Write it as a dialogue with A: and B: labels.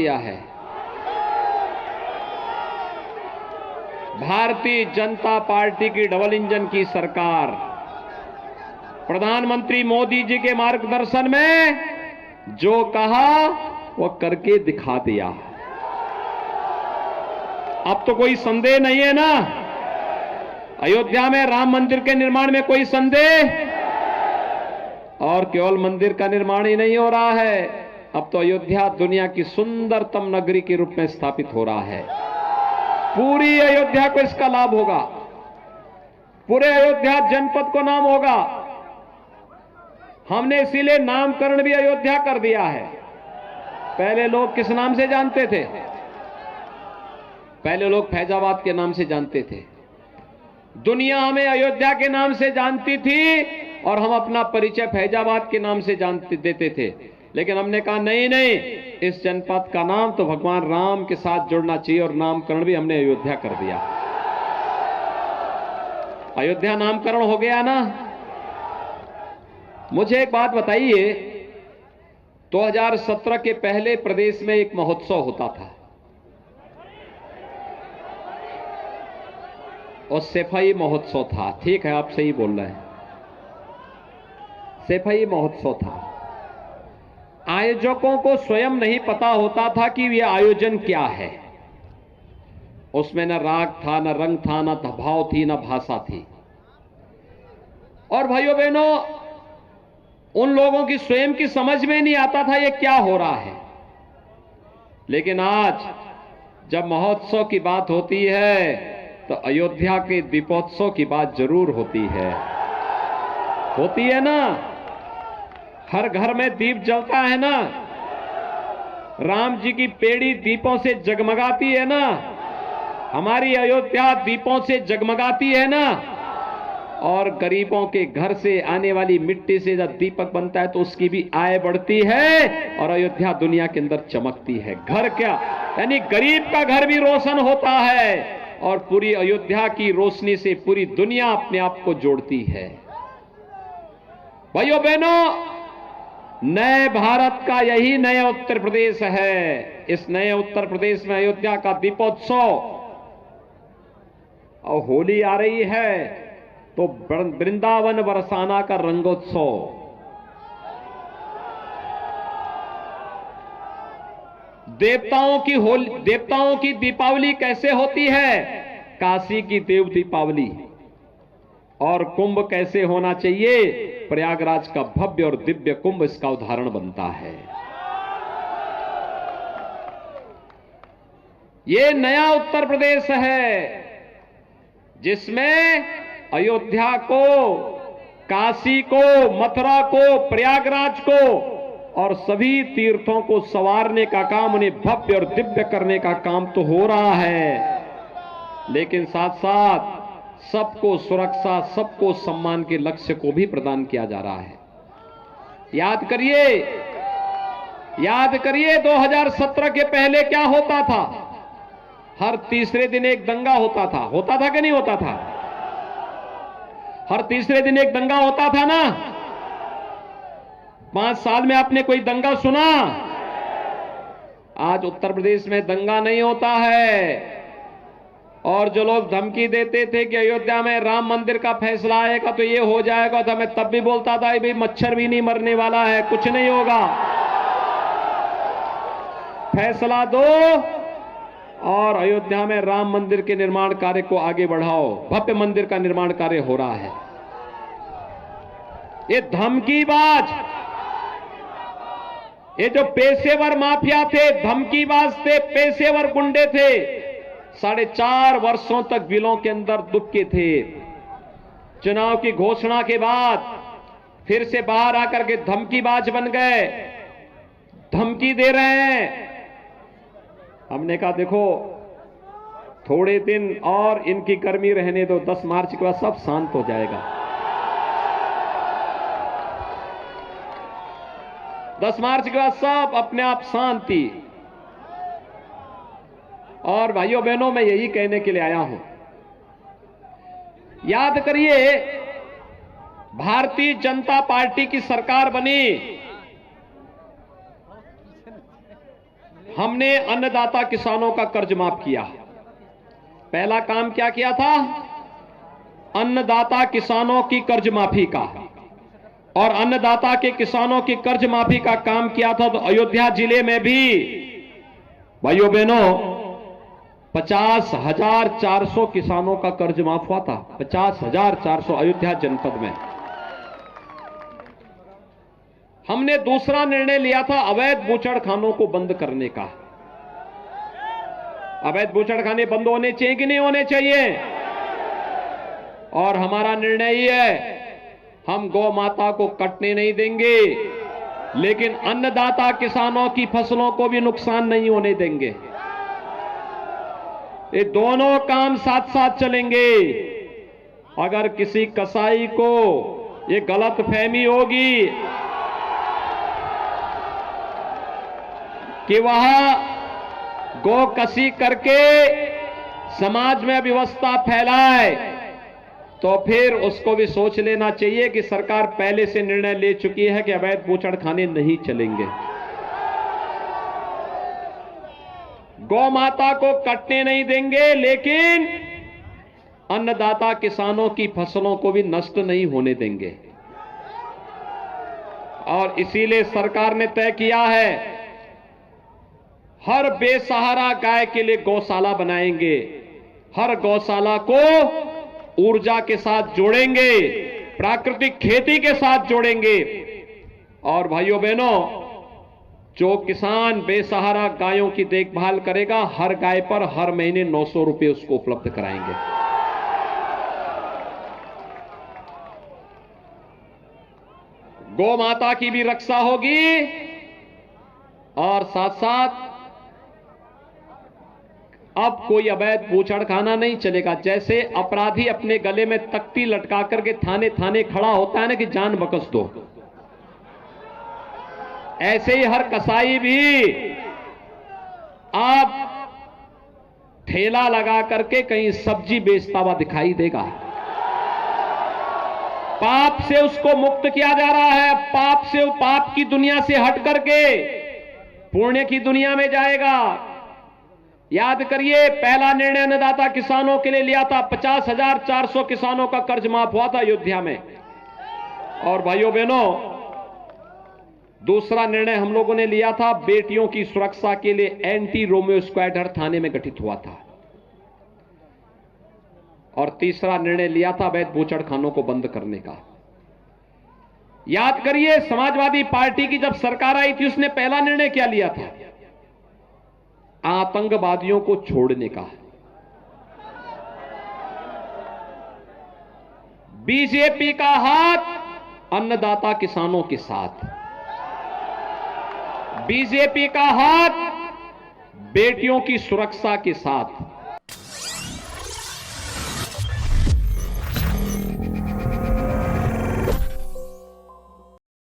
A: दिया है। भारतीय जनता पार्टी की डबल इंजन की सरकार, प्रधानमंत्री मोदी जी के मार्गदर्शन में जो कहा वो करके दिखा दिया। अब तो कोई संदेह नहीं है ना, अयोध्या में राम मंदिर के निर्माण में कोई संदेह? और केवल मंदिर का निर्माण ही नहीं हो रहा है, अब तो अयोध्या दुनिया की सुंदरतम नगरी के रूप में स्थापित हो रहा है। पूरी अयोध्या को इसका लाभ होगा, पूरे अयोध्या जनपद को नाम होगा। हमने इसीलिए नामकरण भी अयोध्या कर दिया है। पहले लोग किस नाम से जानते थे? पहले लोग फैजाबाद के नाम से जानते थे। दुनिया हमें अयोध्या के नाम से जानती थी और हम अपना परिचय फैजाबाद के नाम से जानते देते थे। लेकिन हमने कहा नहीं नहीं, इस जनपद का नाम तो भगवान राम के साथ जुड़ना चाहिए और नामकरण भी हमने अयोध्या कर दिया। अयोध्या नामकरण हो गया ना। मुझे एक बात बताइए, 2017 के पहले प्रदेश में एक महोत्सव होता था और सफाई महोत्सव था। ठीक है, आप सही बोल रहे हैं, सफाई महोत्सव था। आयोजकों को स्वयं नहीं पता होता था कि यह आयोजन क्या है। उसमें न राग था, न रंग था, न भाव थी, न भाषा थी। और भाइयों बहनों, उन लोगों की स्वयं की समझ में नहीं आता था ये क्या हो रहा है। लेकिन आज जब महोत्सव की बात होती है तो अयोध्या के दीपोत्सव की बात जरूर होती है ना। हर घर में दीप जलता है ना, राम जी की पेड़ी दीपों से जगमगाती है ना, हमारी अयोध्या दीपों से जगमगाती है ना। और गरीबों के घर से आने वाली मिट्टी से जब दीपक बनता है तो उसकी भी आय बढ़ती है और अयोध्या दुनिया के अंदर चमकती है। घर क्या, यानी गरीब का घर भी रोशन होता है और पूरी अयोध्या की रोशनी से पूरी दुनिया अपने आप को जोड़ती है। भाइयों बहनों, नए भारत का यही नया उत्तर प्रदेश है। इस नए उत्तर प्रदेश में अयोध्या का दीपोत्सव, और होली आ रही है तो वृंदावन बरसाना का रंगोत्सव। देवताओं की दीपावली कैसे होती है? काशी की देव दीपावली। और कुंभ कैसे होना चाहिए? प्रयागराज का भव्य और दिव्य कुंभ इसका उदाहरण बनता है। ये नया उत्तर प्रदेश है जिसमें अयोध्या को, काशी को, मथुरा को, प्रयागराज को और सभी तीर्थों को संवारने का काम, उन्हें भव्य और दिव्य करने का काम तो हो रहा है, लेकिन साथ साथ सबको सुरक्षा, सबको सम्मान के लक्ष्य को भी प्रदान किया जा रहा है। याद करिए 2017 के पहले क्या होता था? हर तीसरे दिन एक दंगा होता था कि नहीं होता था? हर तीसरे दिन एक दंगा होता था ना। 5 साल में आपने कोई दंगा सुना? आज उत्तर प्रदेश में दंगा नहीं होता है। और जो लोग धमकी देते थे कि अयोध्या में राम मंदिर का फैसला आएगा तो ये हो जाएगा, तो मैं तब भी बोलता था भाई मच्छर भी नहीं मरने वाला है, कुछ नहीं होगा, फैसला दो और अयोध्या में राम मंदिर के निर्माण कार्य को आगे बढ़ाओ। भव्य मंदिर का निर्माण कार्य हो रहा है। ये धमकीबाज, ये जो पेशेवर माफिया थे, धमकीबाज थे, पेशेवर गुंडे थे, 4.5 वर्षों तक बिलों के अंदर दुबके थे। चुनाव की घोषणा के बाद फिर से बाहर आकर के धमकीबाज बन गए, धमकी दे रहे हैं। हमने कहा देखो थोड़े दिन और इनकी गर्मी रहने दो, 10 मार्च के बाद सब शांत हो जाएगा। 10 मार्च के बाद सब अपने आप शांति। और भाइयों बहनों, मैं यही कहने के लिए आया हूं, याद करिए भारतीय जनता पार्टी की सरकार बनी, हमने अन्नदाता किसानों का कर्ज माफ किया। पहला काम क्या किया था? अन्नदाता किसानों की कर्ज माफी का। और अन्नदाता के किसानों की कर्ज माफी का काम किया था तो अयोध्या जिले में भी भाइयों बहनों 50,400 किसानों का कर्ज माफ हुआ था। 50,400 अयोध्या जनपद में। हमने दूसरा निर्णय लिया था अवैध बूचड़खानों को बंद करने का। अवैध बूचड़खाने बंद होने चाहिए कि नहीं होने चाहिए? और हमारा निर्णय यह है, हम गौ माता को कटने नहीं देंगे, लेकिन अन्नदाता किसानों की फसलों को भी नुकसान नहीं होने देंगे। ये दोनों काम साथ साथ चलेंगे। अगर किसी कसाई को ये गलतफहमी होगी कि वह गौ कसी करके समाज में अव्यवस्था फैलाए, तो फिर उसको भी सोच लेना चाहिए कि सरकार पहले से निर्णय ले चुकी है कि अवैध बूचड़खाने नहीं चलेंगे। गौ माता को कटने नहीं देंगे, लेकिन अन्नदाता किसानों की फसलों को भी नष्ट नहीं होने देंगे। और इसीलिए सरकार ने तय किया है, हर बेसहारा गाय के लिए गौशाला बनाएंगे। हर गौशाला को ऊर्जा के साथ जोड़ेंगे, प्राकृतिक खेती के साथ जोड़ेंगे। और भाइयों बहनों, जो किसान बेसहारा गायों की देखभाल करेगा, हर गाय पर हर महीने 900 रुपए उसको उपलब्ध कराएंगे। गौ माता की भी रक्षा होगी और साथ साथ अब कोई अवैध बूचड़खाना नहीं चलेगा। जैसे अपराधी अपने गले में तख्ती लटका करके थाने थाने खड़ा होता है ना कि जान बख्श दो, ऐसे ही हर कसाई भी अब ठेला लगा करके कहीं सब्जी बेचता हुआ दिखाई देगा। पाप से उसको मुक्त किया जा रहा है। पाप की दुनिया से हट करके पुण्य की दुनिया में जाएगा। याद करिए, पहला निर्णय अन्नदाता किसानों के लिए लिया था। 50,400 किसानों का कर्ज माफ हुआ था अयोध्या में। और भाइयों बहनों, दूसरा निर्णय हम लोगों ने लिया था, बेटियों की सुरक्षा के लिए एंटी रोमियो स्क्वाड हर थाने में गठित हुआ था। और तीसरा निर्णय लिया था अवैध बूचड़खानों को बंद करने का। याद करिए, समाजवादी पार्टी की जब सरकार आई थी, उसने पहला निर्णय क्या लिया था? आतंकवादियों को छोड़ने का। बीजेपी का हाथ अन्नदाता किसानों के साथ, बीजेपी का हाथ बेटियों की सुरक्षा के साथ।